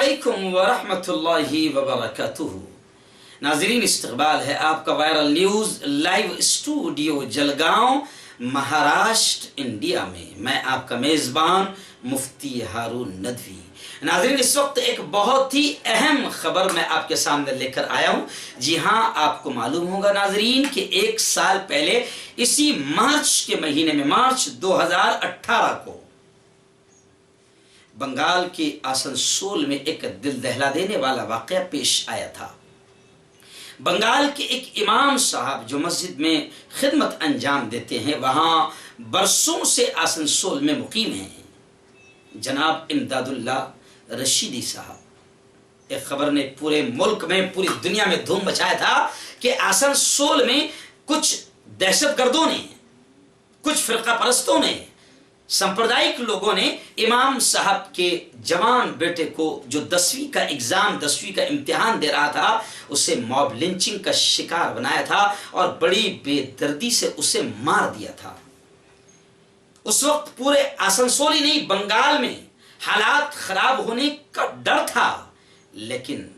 अस्सलामुअलैकुम वरहमतुल्लाहि वबरकातुहू। नाज़रीन, इस्तक़बाल है आपका viral news live studio Jalgaon, Maharashtra, India में। मैं आपका मेज़बान मुफ्ती हारून नदवी। नाज़रीन, इस वक्त एक बहुत ही अहम खबर मैं आपके सामने लेकर आया हूँ। जी हाँ, आपको मालूम होगा नाज़रीन कि एक साल पहले इसी मार्च के महीने में, मार्च 2018 को बंगाल के आसनसोल में एक दिल दहला देने वाला वाक़या पेश आया था। बंगाल के एक इमाम साहब जो मस्जिद में खिदमत अंजाम देते हैं, वहाँ बरसों से आसनसोल में मुकीम हैं, जनाब इमदादुल्लाह रशीदी साहब। एक खबर ने पूरे मुल्क में, पूरी दुनिया में धूम मचाया था कि आसनसोल में कुछ दहशतगर्दों ने, कुछ फिरका परस्तों ने, सांप्रदायिक लोगों ने इमाम साहब के जवान बेटे को, जो 10वीं का एग्जाम, 10वीं का इम्तिहान दे रहा था, उसे मॉब लिंचिंग का शिकार बनाया था और बड़ी बेदर्दी से उसे मार दिया था। उस वक्त पूरे आसनसोल ही नहीं, बंगाल में हालात खराब होने का डर था। लेकिन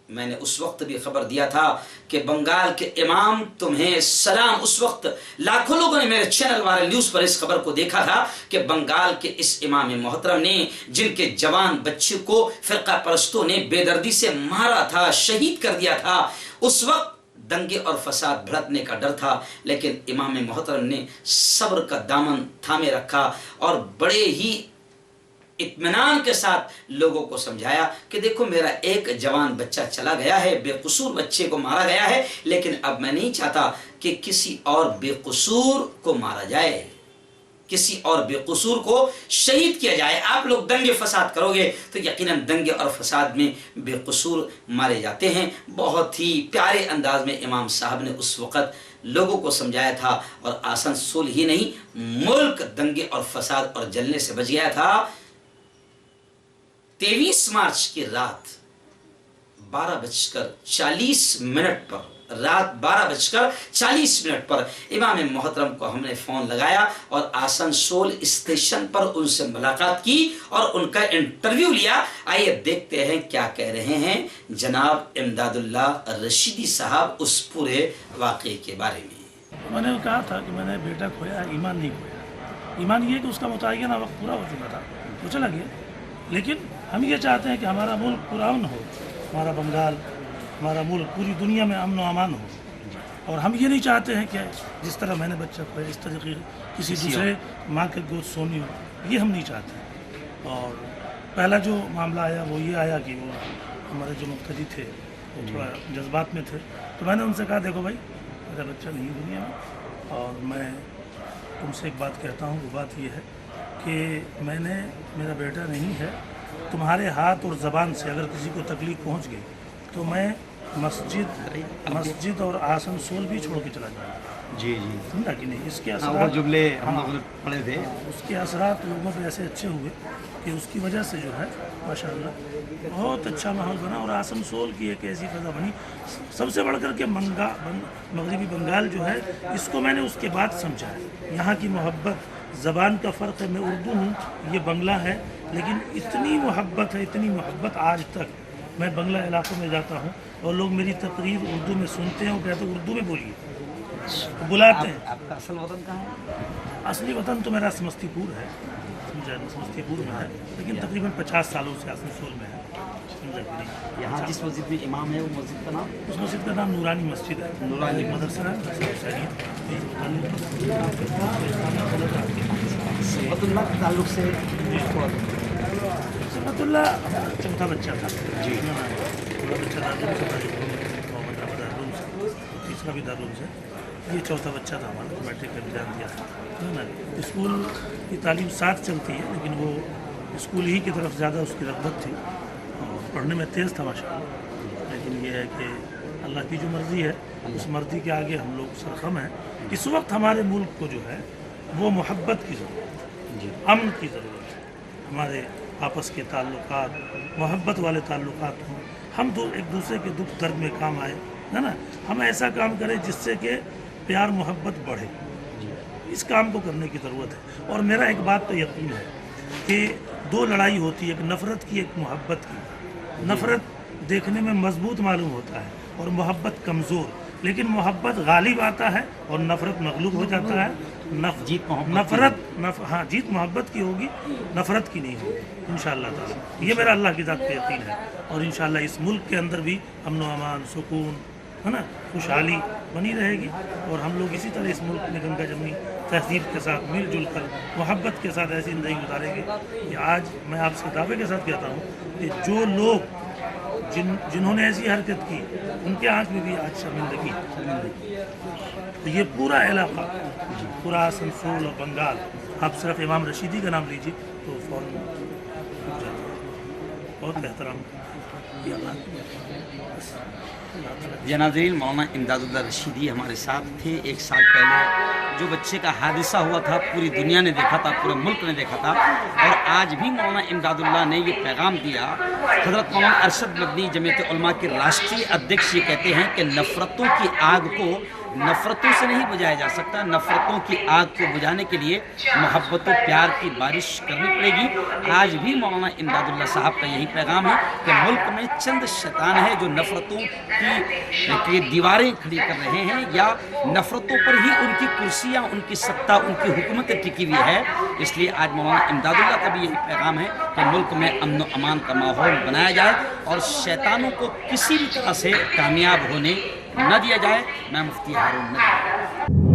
मैंने उस वक्त भी खबर दिया था कि बंगाल के इमाम तुम्हें सलाम। उस वक्त लाखों लोगों ने मेरे चैनल वायरल न्यूज़ पर इस खबर को देखा था कि बंगाल के इस इमाम मोहतरम ने, जिनके जवान बच्चे को फिरका परस्तों ने बेदर्दी से मारा था, शहीद कर दिया था, उस वक्त दंगे और फसाद भड़कने का डर था। लेकिन इमाम मोहतरम ने सब्र का दामन थामे रखा और बड़े ही इत्मीनान के साथ लोगों को समझाया कि देखो, मेरा एक जवान बच्चा चला गया है, बेकसूर बच्चे को मारा गया है, लेकिन अब मैं नहीं चाहता कि किसी और बेकसूर को मारा जाए, किसी और बेकसूर को शहीद किया जाए। आप लोग दंगे फसाद करोगे तो यकीनन दंगे और फसाद में बेकसूर मारे जाते हैं। बहुत ही प्यारे अंदाज में इमाम साहब ने उस वक़्त लोगों को समझाया था और आसनसोल ही नहीं, मुल्क दंगे और फसाद और जलने से बच गया था। 23 मार्च की रात 12:40 पर, रात 12:40 पर इमाम मोहतरम को हमने फ़ोन लगाया और आसनसोल स्टेशन पर उनसे मुलाकात की और उनका इंटरव्यू लिया। आइए देखते हैं क्या कह रहे हैं जनाब इमदादुल्लाह रशीदी साहब उस पूरे वाक़े के बारे में। मैंने कहा था कि मैंने बेटा खोया, ईमान नहीं खोया। ईमान ये कि उसका मुतय्यना वक्त पूरा हो चुका था, वो चला गया। लेकिन हम ये चाहते हैं कि हमारा मुल्क पुरअमन हो, हमारा बंगाल, हमारा मुल्क पूरी दुनिया में अमन व अमान हो। और हम ये नहीं चाहते हैं कि जिस तरह मैंने बच्चा खोया, इस तरीके किसी दूसरे माँ के गोद सोनी हो, ये हम नहीं चाहते। और पहला जो मामला आया वो ये आया कि वो हमारे जो मुख्तदी थे वो थोड़ा जज्बात में थे, तो मैंने उनसे कहा, देखो भाई, मेरा बच्चा नहीं दुनिया में, और मैं तुमसे एक बात कहता हूँ। वो बात ये है कि मेरा बेटा नहीं है, तुम्हारे हाथ और ज़बान से अगर किसी को तकलीफ़ पहुंच गई तो मैं मस्जिद और आसनसोल भी छोड़ के चला जाऊँगा। जी समझा कि नहीं? इसके असरात जुमले हम लोग पढ़े थे, उसके असरात लोगों पे ऐसे अच्छे हुए कि उसकी वजह से जो है माशाअल्लाह बहुत अच्छा माहौल बना और आसनसोल की एक ऐसी फ़ज़ा बनी। सबसे बढ़ कर के मगरबी बंगाल जो है, इसको मैंने उसके बाद समझा है। यहाँ की मोहब्बत, ज़बान का फ़र्क है, मैं उर्दू हूँ, ये बंगला है, लेकिन इतनी मोहब्बत है, इतनी मोहब्बत। आज तक मैं बंगला इलाकों में जाता हूँ और लोग मेरी तकरीर उर्दू में सुनते हैं और कहते हैं उर्दू में बोलिए, तो बुलाते हैं। आपका असल वतन कहाँ है? असली वतन तो मेरा समस्तीपुर है, समझा, समस्तीपुर में है, लेकिन तकरीबन 50 सालों से आसनसोल में है, समझा। यहाँ जिस मस्जिद में इमाम है, वो मस्जिद का नाम? उस मस्जिद का नाम नूरानी मस्जिद है। नूरानी मदरसा है। वतुल्लाह के ताल्लुक से सबतुल्लाह चौथा बच्चा था जी। बड़ा बच्चा दारुल से था, दारुल से, तीसरा भी दारुल से, ये चौथा बच्चा था हमारा। मैट्रिक का एग्जाम दिया था ना। स्कूल की तालीम साथ चलती है, लेकिन वो स्कूल ही की तरफ ज़्यादा उसकी रग़बत थी और पढ़ने में तेज़ था माशाअल्लाह। लेकिन ये है कि अल्लाह की जो मर्ज़ी है, उस मर्ज़ी के आगे हम लोग सरख़म हैं। इस वक्त हमारे मुल्क को जो है वो मोहब्बत की ज़रूरत है, अमन की ज़रूरत है। हमारे आपस के ताल्लुकात मोहब्बत वाले ताल्लुकात हों, हम एक दूसरे के दुख दर्द में काम आए, है ना। हम ऐसा काम करें जिससे कि प्यार मोहब्बत बढ़े, इस काम को करने की ज़रूरत है। और मेरा एक बात तो यकीन है कि दो लड़ाई होती है, एक नफ़रत की, एक मोहब्बत की। नफ़रत देखने में मजबूत मालूम होता है और मोहब्बत कमज़ोर, लेकिन मोहब्बत गालिब आता है और नफ़रत मगलूब हो जाता है। हाँ, जीत मोहब्बत की होगी, नफ़रत की नहीं होगी इंशाअल्लाह ताला। ये मेरा अल्लाह की ज़ात पे यकीन है। और इंशाअल्लाह इस मुल्क के अंदर भी अमन व अमान, सुकून, है ना, खुशहाली बनी रहेगी। और हम लोग इसी तरह इस मुल्क में गंगा जमनी तहजीब के साथ मिलजुल कर मोहब्बत के साथ ऐसी ज़िंदगी गुजारेंगे कि आज मैं आपसे दावे के साथ कहता हूँ कि जो लोग जिन्होंने ऐसी हरकत की उनके आँख में भी आज शर्मिंदगी। तो ये पूरा इलाका, पूरा आसनसोल और बंगाल, आप सिर्फ इमाम रशीदी का नाम लीजिए तो फौरन उठ जाता है। बहुत एहतराम किया जी नाज़रीन, मौलाना इमदादुल्लाह रशीदी हमारे साथ थे। एक साल पहले जो बच्चे का हादसा हुआ था पूरी दुनिया ने देखा था, पूरे मुल्क ने देखा था। और आज भी मौलाना इमदादुल्लाह ने ये पैगाम दिया। हज़रत मौलाना अरशद मदनी जमीयत उलमा के राष्ट्रीय अध्यक्ष ये कहते हैं कि नफ़रतों की आग को नफ़रतों से नहीं बुझाया जा सकता। नफ़रतों की आग को बुझाने के लिए मोहब्बत और प्यार की बारिश करनी पड़ेगी। आज भी मौलाना इमदादुल्लाह साहब का यही पैगाम है कि मुल्क में चंद शैतान है जो नफ़रतों की दीवारें खड़ी कर रहे हैं, या नफ़रतों पर ही उनकी कुर्सियाँ, उनकी सत्ता, उनकी हुकूमत टिकी हुई है। इसलिए आज मौलाना इमदादुल्लाह का भी यही पैगाम है कि मुल्क में अमन व अमान का माहौल बनाया जाए और शैतानों को किसी भी तरह से कामयाब होने न दिया जाए। मैं मुफ्ती हारून नदवी।